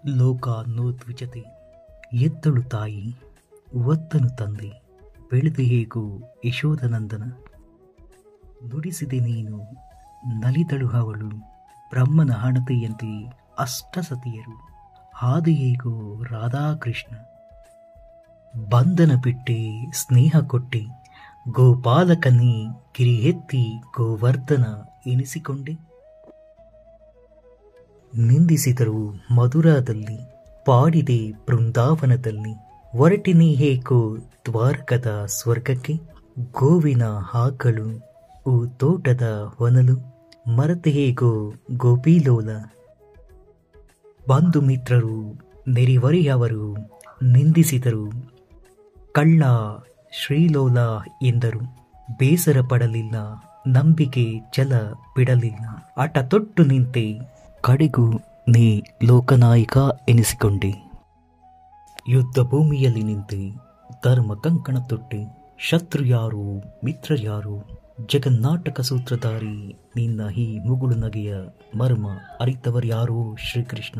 ಲೋಕ ನೋದ್ವಿಜತೆ ಎತ್ತಳು ತಾಯಿ ಒತ್ತನು ತಂದೆ ಬೆಳೆದು ಹೇಗೂ ಯಶೋಧನಂದನ ನುಡಿಸಿದೆ ನೀನು ನಲಿದಳು ಅವಳು ಬ್ರಹ್ಮನ ಹಣತೆಯಂತೆ ಅಷ್ಟಸತಿಯರು ಹಾದು ಹೇಗೋ ರಾಧಾಕೃಷ್ಣ ಬಂಧನ ಬಿಟ್ಟೆ ಸ್ನೇಹ ಕೊಟ್ಟೆ ಗೋಪಾಲಕನೇ ಗಿರಿ ಎತ್ತಿ ಗೋವರ್ಧನ ಎನಿಸಿಕೊಂಡೆ ನಿಂದಿಸಿದರು ಮಧುರಾದಲ್ಲಿ ಪಾಡಿದೆ ಬೃಂದಾವನದಲ್ಲಿ ಹೊರಟಿನಿ ಹೇಗೋ ದ್ವಾರಕದ ಸ್ವರ್ಗಕ್ಕೆ ಗೋವಿನ ಹಾಕಳು ಓ ತೋಟದ ಹೊನಲು ಮರತೆ ಹೇಗೋ ಗೋಪಿಲೋಲ ಬಂಧು ಮಿತ್ರರು ನೆರೆಹೊರೆಯವರು ನಿಂದಿಸಿದರು ಕಳ್ಳ ಶ್ರೀಲೋಲ ಎಂದರು ಬೇಸರ ಪಡಲಿಲ್ಲ ನಂಬಿಕೆ ಛಲ ಬಿಡಲಿಲ್ಲ ಆಟ ತೊಟ್ಟು ನಿಂತೆ ಕಡೆಗೂ ನೀ ಲೋಕನಾಯಕ ಎನಿಸಿಕೊಂಡೆ ಯುದ್ಧ ಭೂಮಿಯಲ್ಲಿ ನಿಂತೆ ಧರ್ಮ ಕಂಕಣ ತೊಟ್ಟೆ ಶತ್ರು ಯಾರು ಮಿತ್ರ ಯಾರು ಜಗನ್ನಾಟಕ ಸೂತ್ರಧಾರಿ ನಿನ್ನ ಈ ಮುಗುಳು ನಗೆಯ ಮರ್ಮ ಅರಿತವರ್ಯಾರೋ ಶ್ರೀಕೃಷ್ಣ.